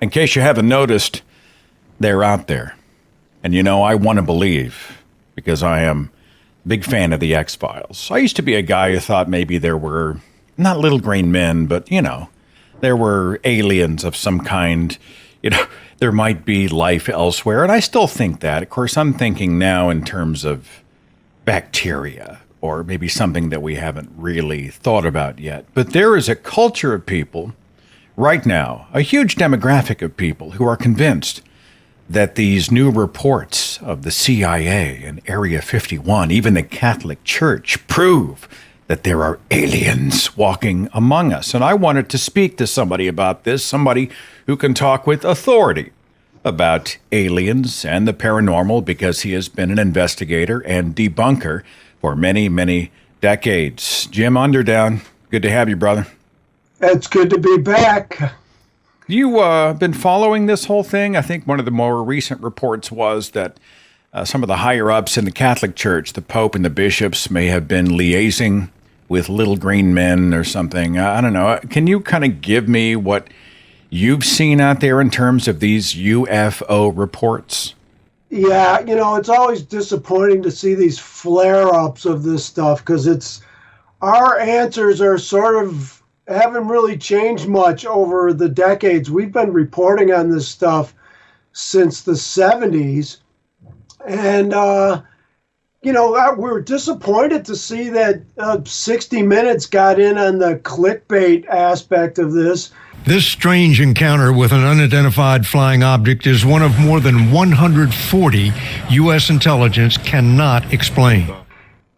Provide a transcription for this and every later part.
In case you haven't noticed, they're out there. And I want to believe, because I am a big fan of the X-Files. I used to be a guy who thought maybe there were, not little green men, but, there were aliens of some kind. There might be life elsewhere. And I still think that. Of course, I'm thinking now in terms of bacteria, or maybe something that we haven't really thought about yet. But there is a culture of people right now, a huge demographic of people who are convinced that these new reports of the CIA and Area 51, even the Catholic Church, prove that there are aliens walking among us. And I wanted to speak to somebody about this, somebody who can talk with authority about aliens and the paranormal, because he has been an investigator and debunker for many, many decades. Jim Underdown, good to have you, brother. It's good to be back. You been following this whole thing? I think one of the more recent reports was that some of the higher-ups in the Catholic Church, the Pope and the bishops, may have been liaising with little green men or something. I don't know. Can you kind of give me what you've seen out there in terms of these UFO reports? Yeah, it's always disappointing to see these flare-ups of this stuff, because our answers are sort of haven't really changed much over the decades. We've been reporting on this stuff since the 70s. And, we're disappointed to see that 60 Minutes got in on the clickbait aspect of this. This strange encounter with an unidentified flying object is one of more than 140 U.S. intelligence cannot explain.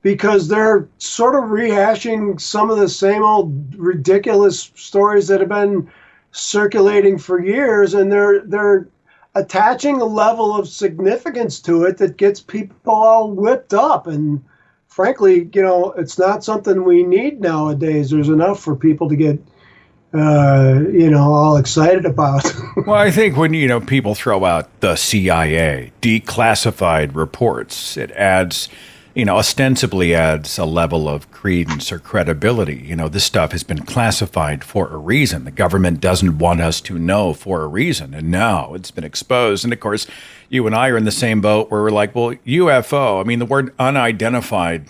Because they're sort of rehashing some of the same old ridiculous stories that have been circulating for years, and they're attaching a level of significance to it that gets people all whipped up. And frankly, it's not something we need nowadays. There's enough for people to get all excited about. Well, I think when, people throw out the CIA, declassified reports, it adds, ostensibly adds a level of credence or credibility. This stuff has been classified for a reason. The government doesn't want us to know for a reason. And now it's been exposed. And of course, you and I are in the same boat where we're like, well, UFO, the word unidentified's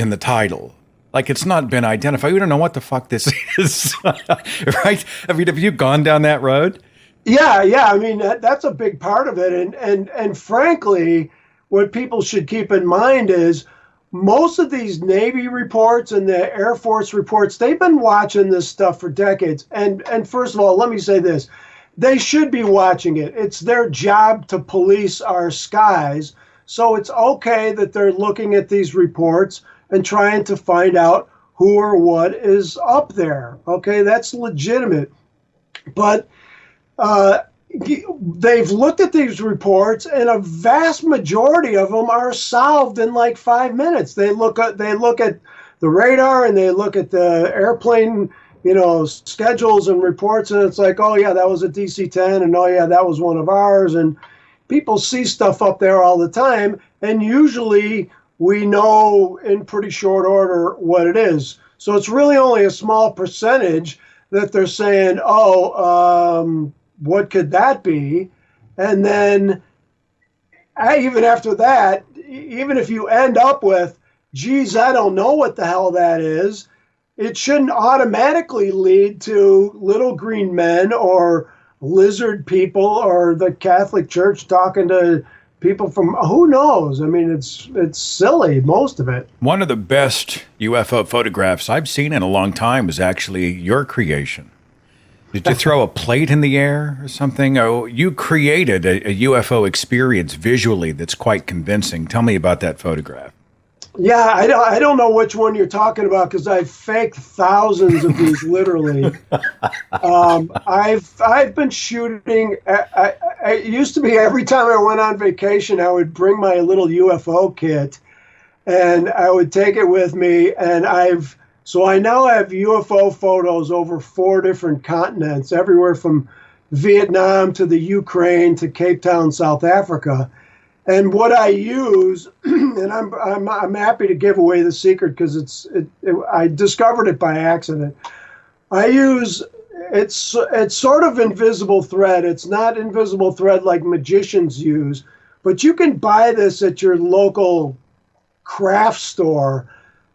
in the title. Like, it's not been identified. We don't know what the fuck this is, right? Have you gone down that road? Yeah. That's a big part of it. And frankly, what people should keep in mind is most of these Navy reports and the Air Force reports, they've been watching this stuff for decades. And first of all, let me say this. They should be watching it. It's their job to police our skies. So it's okay that they're looking at these reports and trying to find out who or what is up there. Okay, that's legitimate. But they've looked at these reports, and a vast majority of them are solved in like 5 minutes. They look at the radar, and they look at the airplane, schedules and reports, and it's like, oh yeah, that was a DC-10, and oh yeah, that was one of ours. And people see stuff up there all the time, and usually we know in pretty short order what it is. So it's really only a small percentage that they're saying, what could that be? And then even after that, even if you end up with, geez, I don't know what the hell that is, it shouldn't automatically lead to little green men or lizard people or the Catholic Church talking to people from who knows. It's silly, most of it. One of the best UFO photographs I've seen in a long time was actually your creation. Did you throw a plate in the air or something? Oh, you created a UFO experience visually that's quite convincing. Tell me about that photograph. Yeah, I don't know which one you're talking about, because I've faked thousands of these literally. I've been shooting. It used to be every time I went on vacation, I would bring my little UFO kit, and I would take it with me. And So I now have UFO photos over 4 different continents, everywhere from Vietnam to the Ukraine to Cape Town, South Africa. And what I use, and I'm happy to give away the secret because I discovered it by accident. I use it's sort of invisible thread. It's not invisible thread like magicians use, but you can buy this at your local craft store.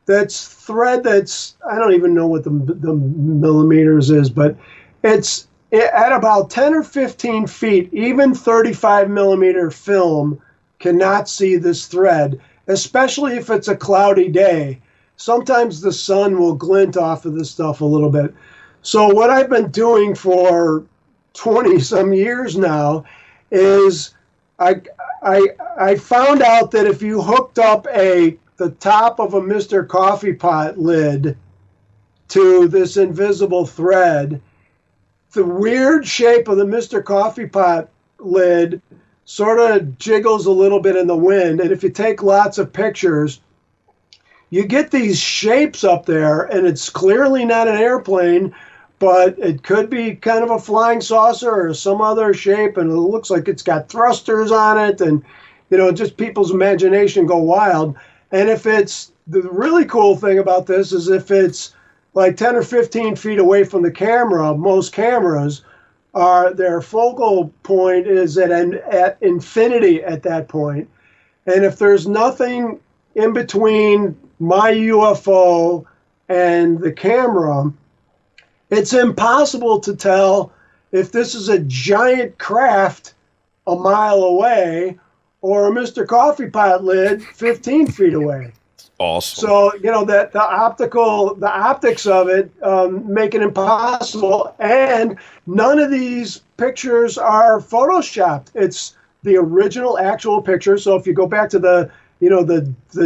That's thread that's, I don't even know what the millimeters is, but it's at about 10 or 15 feet. Even 35 millimeter film cannot see this thread, especially if it's a cloudy day. Sometimes the sun will glint off of this stuff a little bit. So what I've been doing for 20 some years now is I found out that if you hooked up the top of a Mr. Coffee Pot lid to this invisible thread, the weird shape of the Mr. Coffee Pot lid sort of jiggles a little bit in the wind. And if you take lots of pictures, you get these shapes up there, and it's clearly not an airplane, but it could be kind of a flying saucer or some other shape, and it looks like it's got thrusters on it, and just people's imagination go wild. And if it's, the really cool thing about this is if it's like 10 or 15 feet away from the camera, most cameras their focal point is at infinity at that point. And if there's nothing in between my UFO and the camera, it's impossible to tell if this is a giant craft a mile away or a Mr. Coffee Pot lid 15 feet away. Awesome. So, that the optics of it make it impossible. And none of these pictures are photoshopped. It's the original actual picture. So if you go back to the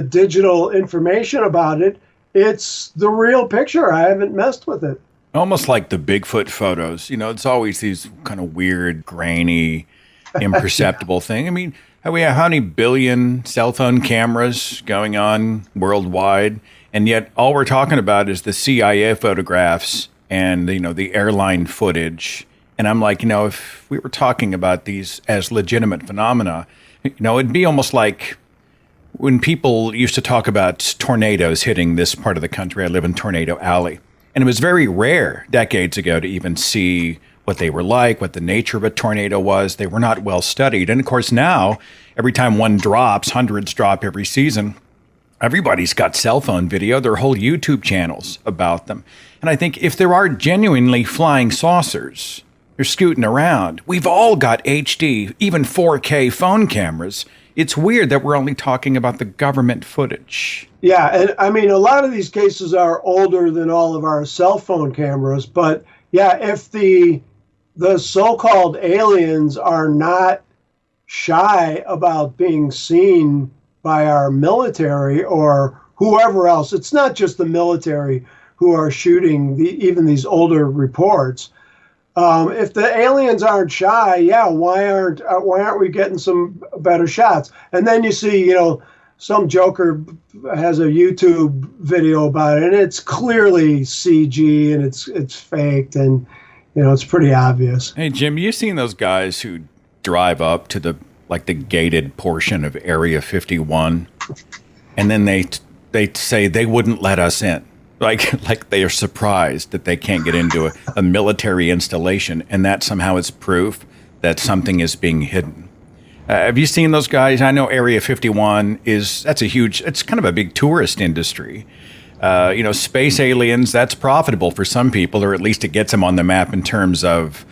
digital information about it, it's the real picture. I haven't messed with it. Almost like the Bigfoot photos. It's always these kind of weird, grainy, imperceptible thing. I mean, we have how many billion cell phone cameras going on worldwide, and yet all we're talking about is the CIA photographs and the airline footage. And I'm like, if we were talking about these as legitimate phenomena, it'd be almost like when people used to talk about tornadoes hitting this part of the country. I live in Tornado Alley, and it was very rare decades ago to even see what they were like, what the nature of a tornado was. They were not well studied. And of course now, every time one drops, hundreds drop every season, everybody's got cell phone video, there are whole YouTube channels about them. And I think if there are genuinely flying saucers, they're scooting around. We've all got HD, even 4K phone cameras. It's weird that we're only talking about the government footage. Yeah, and I mean, a lot of these cases are older than all of our cell phone cameras, but yeah, if the so-called aliens are not shy about being seen by our military or whoever else, it's not just the military who are shooting even these older reports. If the aliens aren't shy, yeah, why aren't we getting some better shots? And then you see, some joker has a YouTube video about it, and it's clearly CG and it's faked, and it's pretty obvious. Hey, Jim, you seen those guys who drive up to the gated portion of Area 51, and then they say they wouldn't let us in, like they are surprised that they can't get into a military installation, and that somehow is proof that something is being hidden. Have you seen those guys? I know Area 51 it's kind of a big tourist industry. Space aliens, that's profitable for some people, or at least it gets them on the map in terms of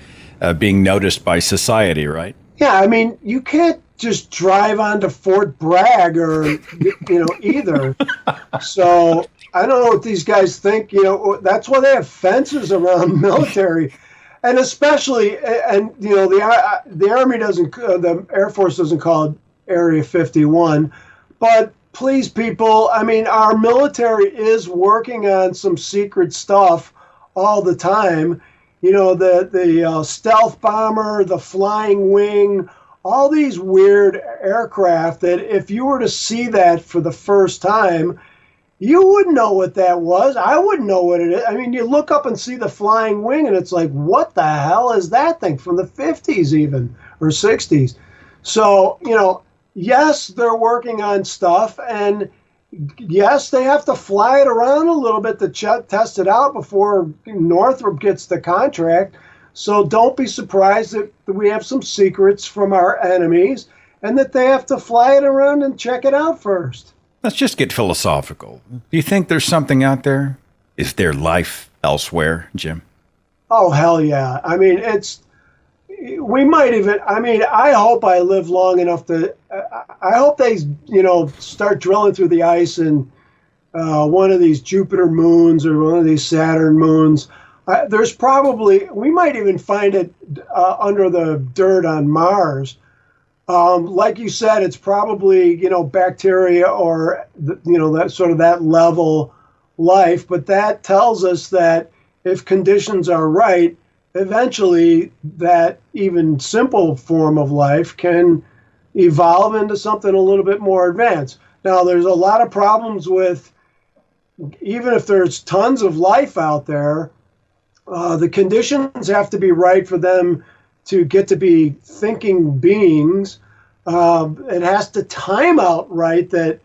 being noticed by society, right? Yeah, I mean, you can't just drive onto Fort Bragg or, either. So I don't know what these guys think, that's why they have fences around military. And especially, the Army doesn't, the Air Force doesn't call it Area 51, but please, people, I mean, our military is working on some secret stuff all the time. The stealth bomber, the flying wing, all these weird aircraft that if you were to see that for the first time, you wouldn't know what that was. I wouldn't know what it is. I mean, you look up and see the flying wing, and it's like, what the hell is that thing from the 50s even, or 60s? So, yes, they're working on stuff, and yes, they have to fly it around a little bit to test it out before Northrop gets the contract. So don't be surprised that we have some secrets from our enemies and that they have to fly it around and check it out first. Let's just get philosophical. Do you think there's something out there? Is there life elsewhere, Jim? Oh, hell yeah. I mean, we might even, I mean, I hope I live long enough I hope they, start drilling through the ice in one of these Jupiter moons or one of these Saturn moons. There's probably, we might even find it under the dirt on Mars. Like you said, it's probably, bacteria or, that sort of that level life. But that tells us that if conditions are right, eventually that even simple form of life can evolve into something a little bit more advanced. Now, there's a lot of problems with, even if there's tons of life out there, the conditions have to be right for them to get to be thinking beings. It has to time out right that,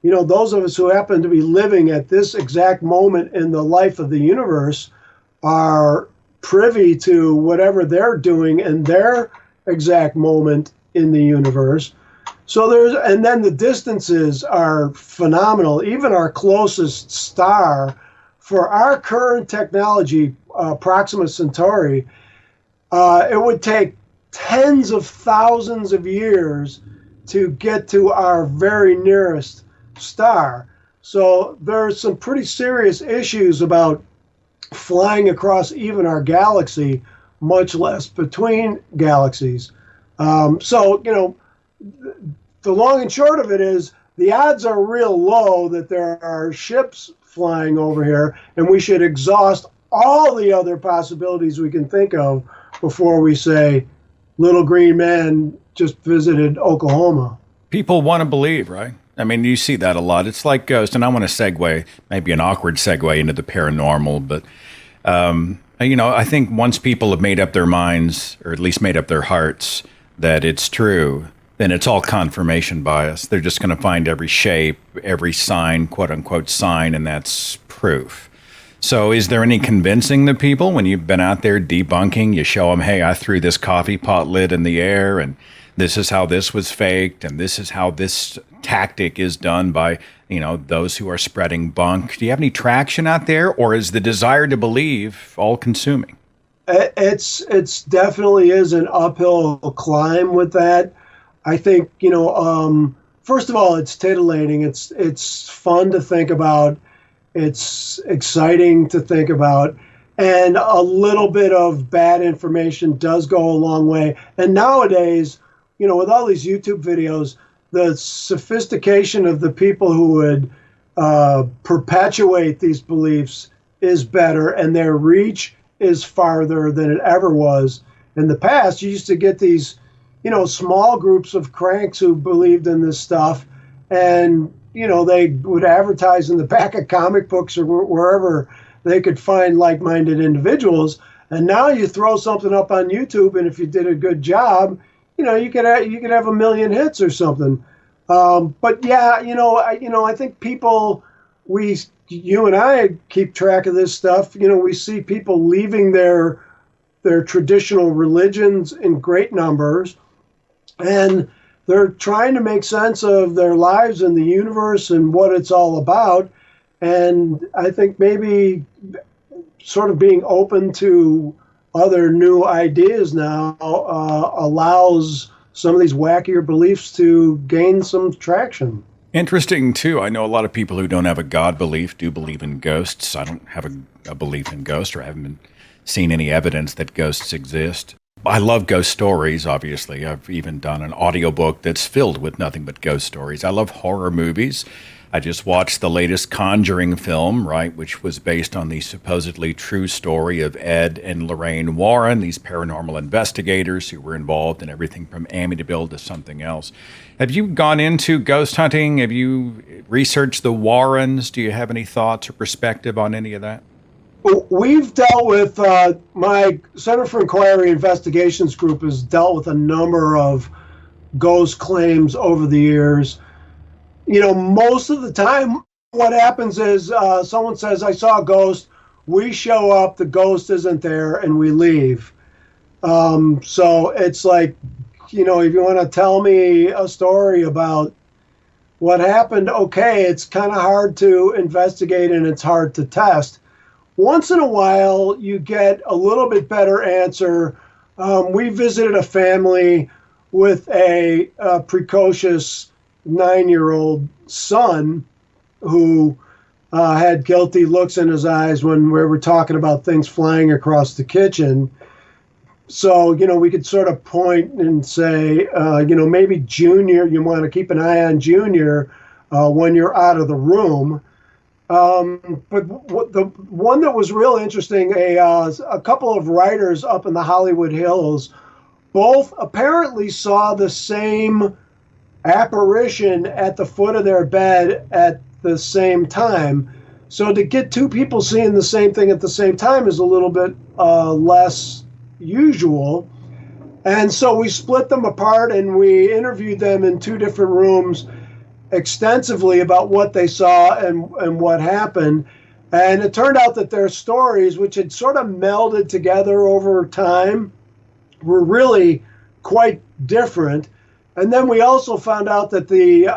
those of us who happen to be living at this exact moment in the life of the universe are privy to whatever they're doing in their exact moment in the universe. So and then the distances are phenomenal. Even our closest star, for our current technology, Proxima Centauri, it would take tens of thousands of years to get to our very nearest star. So there's some pretty serious issues about flying across even our galaxy, much less between galaxies. The long and short of it is the odds are real low that there are ships flying over here, and we should exhaust all the other possibilities we can think of before we say, little green man just visited Oklahoma. People want to believe, right? I mean, you see that a lot. It's like ghosts, and I want to segue, maybe an awkward segue into the paranormal, but, I think once people have made up their minds, or at least made up their hearts, that it's true, then it's all confirmation bias. They're just going to find every shape, every sign, quote unquote sign, and that's proof. So is there any convincing the people when you've been out there debunking? You show them, hey, I threw this coffee pot lid in the air, and this is how this was faked, and this is how this tactic is done by, those who are spreading bunk. Do you have any traction out there, or is the desire to believe all consuming? It's definitely is an uphill climb with that. I think, first of all, it's titillating. It's fun to think about. It's exciting to think about. And a little bit of bad information does go a long way. And nowadays, with all these YouTube videos, the sophistication of the people who would perpetuate these beliefs is better, and their reach is farther than it ever was. In the past, you used to get these, small groups of cranks who believed in this stuff, and, they would advertise in the back of comic books or wherever they could find like-minded individuals. And now you throw something up on YouTube, and if you did a good job, you could have 1 million hits or something. But yeah, I think people, you and I keep track of this stuff. We see people leaving their traditional religions in great numbers, and they're trying to make sense of their lives and the universe and what it's all about. And I think maybe sort of being open to other new ideas now allows some of these wackier beliefs to gain some traction. Interesting, too. I know a lot of people who don't have a God belief do believe in ghosts. I don't have a belief in ghosts, or I haven't seen any evidence that ghosts exist. I love ghost stories, obviously. I've even done an audiobook that's filled with nothing but ghost stories. I love horror movies. I just watched the latest Conjuring film, right, which was based on the supposedly true story of Ed and Lorraine Warren, these paranormal investigators who were involved in everything from Amityville to something else. Have you gone into ghost hunting? Have you researched the Warrens? Do you have any thoughts or perspective on any of that? We've dealt with, my Center for Inquiry Investigations group has dealt with a number of ghost claims over the years. most of the time, what happens is someone says, I saw a ghost. We show up, the ghost isn't there, and we leave. So it's like, if you want to tell me a story about what happened, okay, it's kind of hard to investigate and it's hard to test. Once in a while, you get a little bit better answer. We visited a family with a precocious 9-year-old son who had guilty looks in his eyes when we were talking about things flying across the kitchen. So, we could sort of point and say, maybe Junior, you want to keep an eye on Junior when you're out of the room. But the one that was real interesting, a couple of writers up in the Hollywood Hills both apparently saw the same apparition at the foot of their bed at the same time. So to get two people seeing the same thing at the same time is a little bit less usual. And so we split them apart and we interviewed them in two different rooms extensively about what they saw and what happened. And it turned out that their stories, which had sort of melded together over time, were really quite different. And then we also found out that the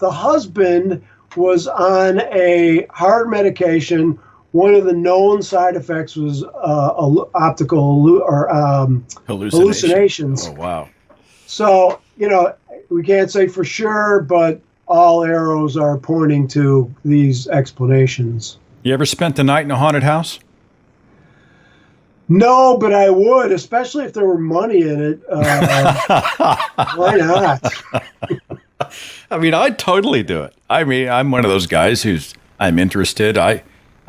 husband was on a heart medication. One of the known side effects was optical hallucinations. Oh, wow. So, we can't say for sure, but all arrows are pointing to these explanations. You ever spent the night in a haunted house? No, but I would, especially if there were money in it. Why not? I mean, I'd totally do it. I mean, I'm one of those guys I'm interested. I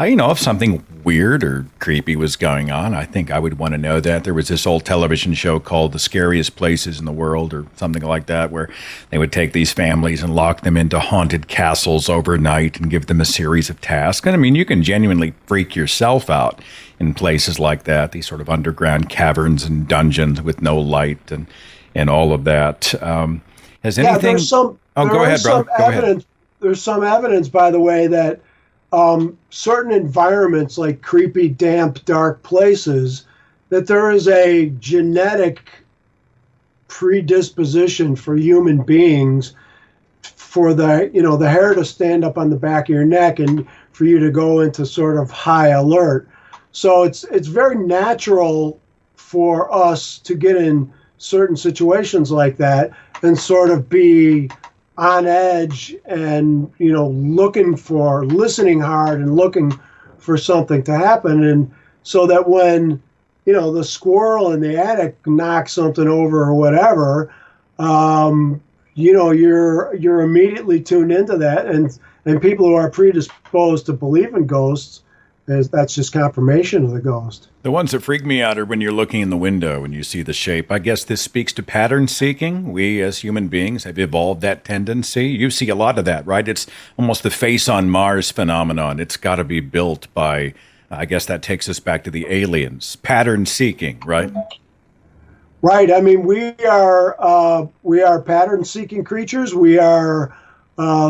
if something weird or creepy was going on, I think I would want to know that. There was this old television show called The Scariest Places in the World or something like that, where they would take these families and lock them into haunted castles overnight and give them a series of tasks. And I mean, you can genuinely freak yourself out in places like that, these sort of underground caverns and dungeons with no light and all of that. Has anything... there's some... go ahead, bro. Go ahead. There's some evidence, by the way, that certain environments, like creepy, damp, dark places, that there is a genetic predisposition for human beings for the hair to stand up on the back of your neck and for you to go into sort of high alert. So it's very natural for us to get in certain situations like that and sort of be on edge and, listening hard and looking for something to happen. And so that when, the squirrel in the attic knocks something over or whatever, you're immediately tuned into that. And people who are predisposed to believe in ghosts, that's just confirmation of the ghost. The ones that freak me out are when you're looking in the window and you see the shape. I guess this speaks to pattern seeking. We as human beings have evolved that tendency. You see a lot of that, right? It's almost the face on Mars phenomenon. It's got to be built by, I guess that takes us back to the aliens. Pattern seeking, right? Right. I mean, we are pattern seeking creatures. We are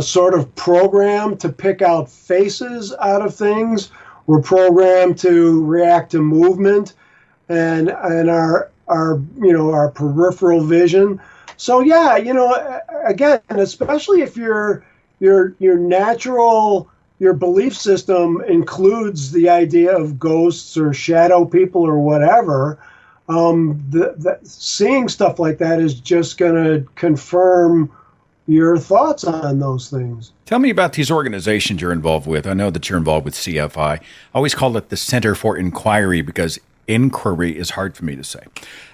sort of programmed to pick out faces out of things. We're programmed to react to movement and our peripheral vision. So yeah, again, especially if your belief system includes the idea of ghosts or shadow people or whatever, seeing stuff like that is just going to confirm your thoughts on those things. Tell me about these organizations you're involved with. I know that you're involved with CFI. I always call it the Center for Inquiry because inquiry is hard for me to say.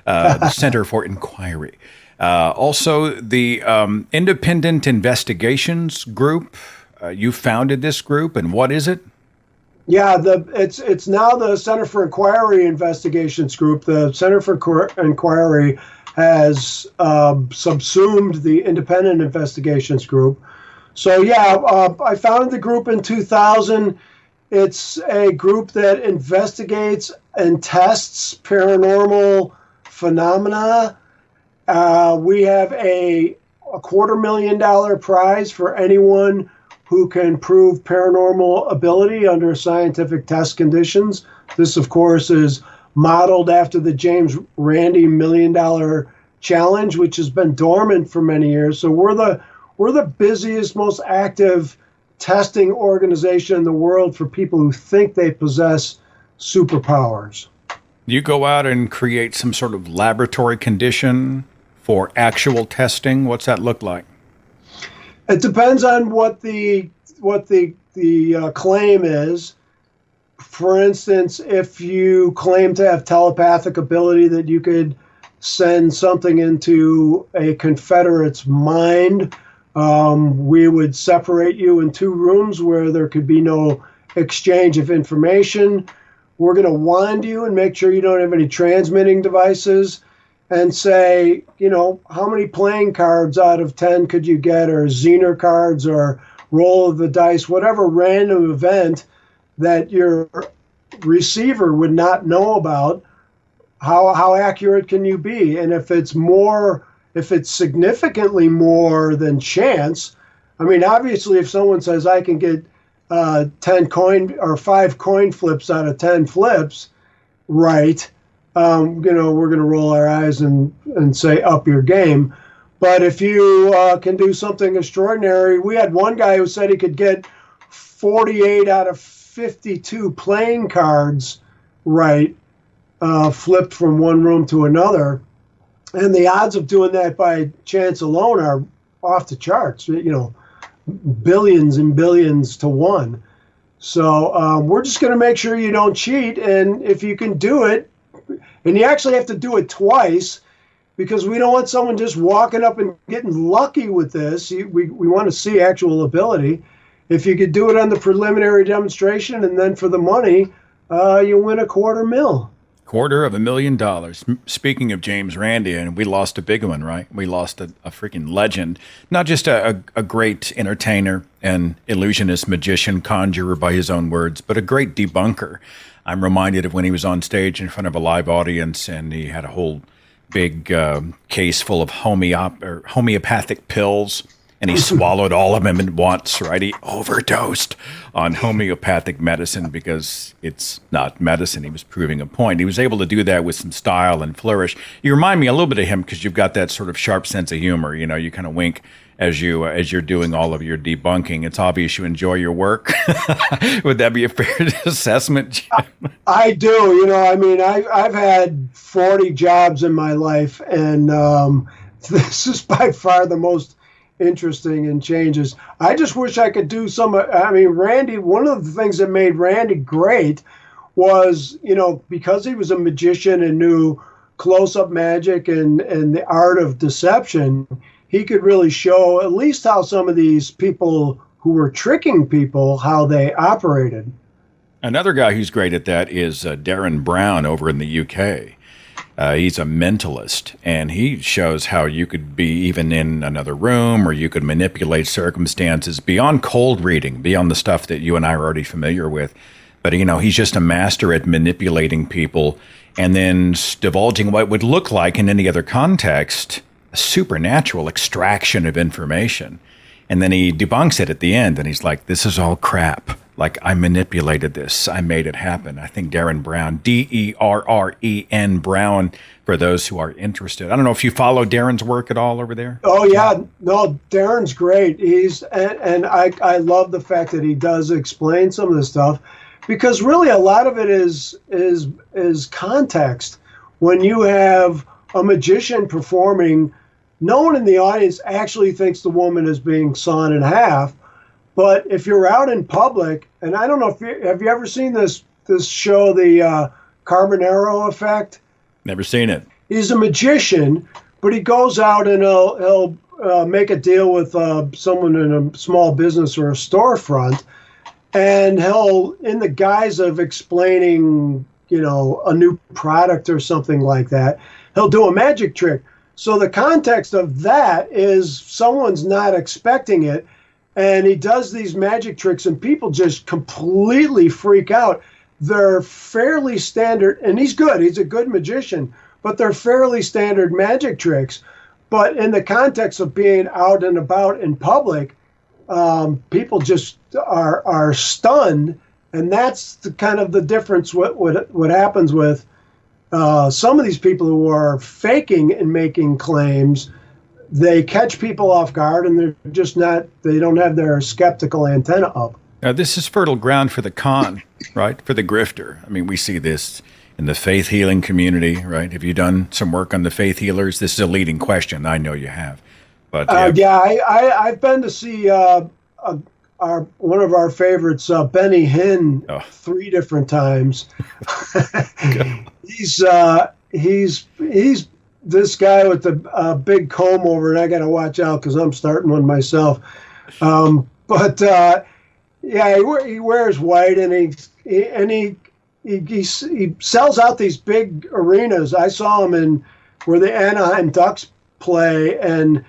The Center for Inquiry. Also, the Independent Investigations Group. You founded this group, and what is it? Yeah, it's now the Center for Inquiry Investigations Group. The Center for Inquiry has subsumed the Independent Investigations Group. So yeah, I founded the group in 2000. It's a group that investigates and tests paranormal phenomena. We have a a $250,000 prize for anyone who can prove paranormal ability under scientific test conditions. This, of course, is modeled after the James Randi $1 Million Challenge, which has been dormant for many years. So we're the busiest, most active testing organization in the world for people who think they possess superpowers. You go out and create some sort of laboratory condition for actual testing. What's that look like? It depends on what the claim is. For instance, if you claim to have telepathic ability that you could send something into a Confederate's mind, we would separate you in 2 rooms where there could be no exchange of information. We're going to wand you and make sure you don't have any transmitting devices and say, how many playing cards out of 10 could you get, or Zener cards, or roll of the dice, whatever random event that your receiver would not know about. How accurate can you be? And if it's significantly more than chance, I mean, obviously, if someone says I can get 10 coin or 5 coin flips out of 10 flips, right? We're going to roll our eyes and say up your game. But if you can do something extraordinary, we had one guy who said he could get 48 out of 52 playing cards right, flipped from one room to another. And the odds of doing that by chance alone are off the charts, billions and billions to 1. So we're just going to make sure you don't cheat. And if you can do it, and you actually have to do it twice, because we don't want someone just walking up and getting lucky with this. We want to see actual ability. If you could do it on the preliminary demonstration and then for the money, you win $250,000. $250,000. Speaking of James Randi, and we lost a big one, right? We lost a freaking legend. Not just a great entertainer and illusionist, magician, conjurer by his own words, but a great debunker. I'm reminded of when he was on stage in front of a live audience and he had a whole big case full of homeopathic pills, and he swallowed all of them at once, right? He overdosed on homeopathic medicine because it's not medicine. He was proving a point. He was able to do that with some style and flourish. You remind me a little bit of him because you've got that sort of sharp sense of humor. You kind of wink as you're doing all of your debunking. It's obvious you enjoy your work. Would that be a fair assessment, Jim? I do. I've had 40 jobs in my life, and this is by far the most interesting and changes. I just wish I could do Randi, one of the things that made Randi great was, because he was a magician and knew close-up magic and the art of deception, he could really show at least how some of these people who were tricking people, how they operated. Another guy who's great at that is Darren Brown over in the UK. He's a mentalist, and he shows how you could be even in another room, or you could manipulate circumstances beyond cold reading, beyond the stuff that you and I are already familiar with. But, he's just a master at manipulating people and then divulging what would look like in any other context a supernatural extraction of information. And then he debunks it at the end, and he's like, this is all crap. Like, I manipulated this. I made it happen. I think Darren Brown, Derren Brown, for those who are interested. I don't know if you follow Darren's work at all over there. Oh, yeah. No, Darren's great. And I love the fact that he does explain some of this stuff, because really a lot of it is context. When you have a magician performing, no one in the audience actually thinks the woman is being sawn in half. But if you're out in public, and I don't know have you ever seen this show, the Carbonaro Effect? Never seen it. He's a magician, but he goes out and he'll make a deal with someone in a small business or a storefront, and he'll, in the guise of explaining, a new product or something like that, he'll do a magic trick. So the context of that is someone's not expecting it, and he does these magic tricks, and people just completely freak out. They're fairly standard, and he's good. He's a good magician, but they're fairly standard magic tricks. But in the context of being out and about in public, people just are stunned, and that's kind of the difference. What happens with some of these people who are faking and making claims, they catch people off guard, and they're just not. They don't have their skeptical antenna up. Now, this is fertile ground for the con, right? For the grifter. I mean, we see this in the faith healing community, right? Have you done some work on the faith healers? This is a leading question. I know you have. But I've been to see one of our favorites, Benny Hinn, 3 different times. He's this guy with the big comb over, and I got to watch out because I'm starting one myself. He wears white, and he sells out these big arenas. I saw him where the Anaheim Ducks play, and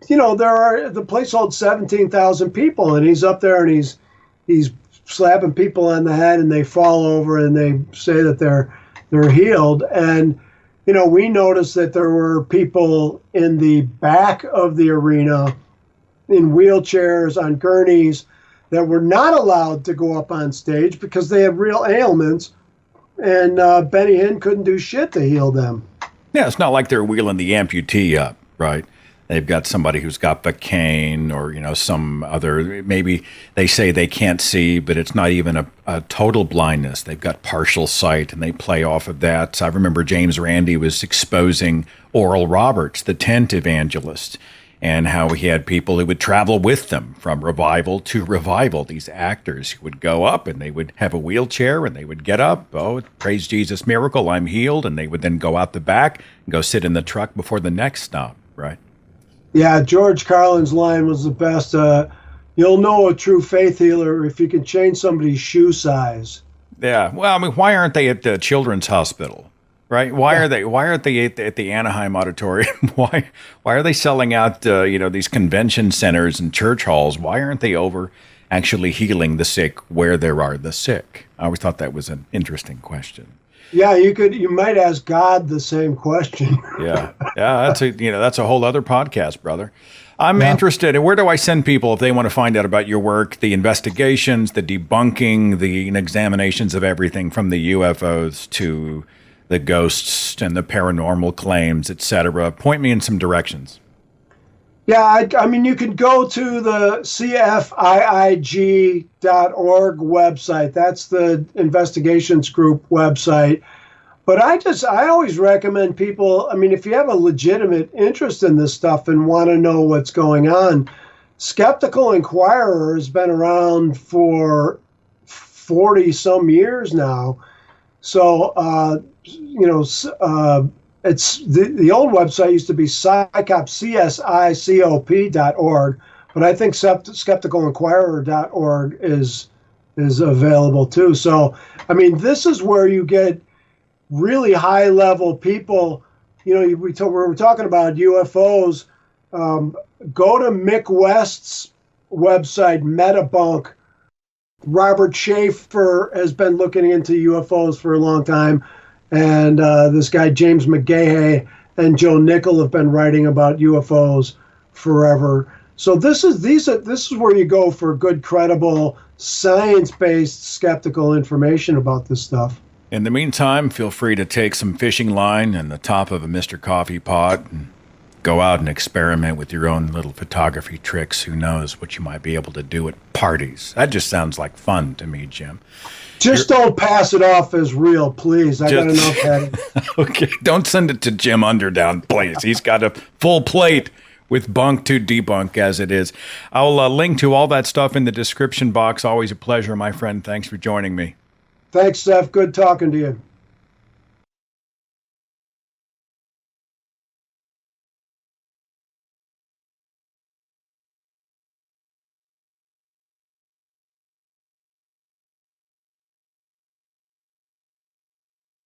the place holds 17,000 people, and he's up there and he's slapping people on the head, and they fall over and they say that they're healed. And we noticed that there were people in the back of the arena in wheelchairs, on gurneys, that were not allowed to go up on stage because they had real ailments, and Benny Hinn couldn't do shit to heal them. Yeah, it's not like they're wheeling the amputee up, right? They've got somebody who's got the cane, or some other. Maybe they say they can't see, but it's not even a total blindness. They've got partial sight, and they play off of that. So I remember James Randi was exposing Oral Roberts, the tent evangelist, and how he had people who would travel with them from revival to revival. These actors who would go up, and they would have a wheelchair, and they would get up. Oh, praise Jesus, miracle, I'm healed. And they would then go out the back and go sit in the truck before the next stop, right? Yeah, George Carlin's line was the best. You'll know a true faith healer if you can change somebody's shoe size. Yeah, well, I mean, why aren't they at the Children's Hospital? Right? Why aren't they at the Anaheim Auditorium? Why are they selling out these convention centers and church halls? Why aren't they over actually healing the sick where there are the sick? I always thought that was an interesting question. Yeah, you might ask God the same question. Yeah, that's a whole other podcast, brother. I'm interested. Where do I send people if they want to find out about your work, the investigations, the debunking, the examinations of everything from the UFOs to the ghosts and the paranormal claims, etc.? Point me in some directions. Yeah, I mean, you can go to the CFIIG.org website. That's the investigations group website. But I always recommend people, I mean, if you have a legitimate interest in this stuff and want to know what's going on, Skeptical Inquirer has been around for 40 some years now. So, it's the old website used to be CSICOP.org, but I think skepticalinquirer.org is available too. So, I mean, this is where you get really high level people. We were talking about UFOs. Go to Mick West's website, Metabunk. Robert Schaefer has been looking into UFOs for a long time. And this guy, James McGahey, and Joe Nickel have been writing about UFOs forever. So this is where you go for good, credible, science-based, skeptical information about this stuff. In the meantime, feel free to take some fishing line and the top of a Mr. Coffee pot and go out and experiment with your own little photography tricks. Who knows what you might be able to do at parties. That just sounds like fun to me, Jim. Don't pass it off as real, please. I got enough head. Okay, don't send it to Jim Underdown, please. He's got a full plate with bunk to debunk as it is. I'll link to all that stuff in the description box. Always a pleasure, my friend. Thanks for joining me. Thanks, Steph. Good talking to you.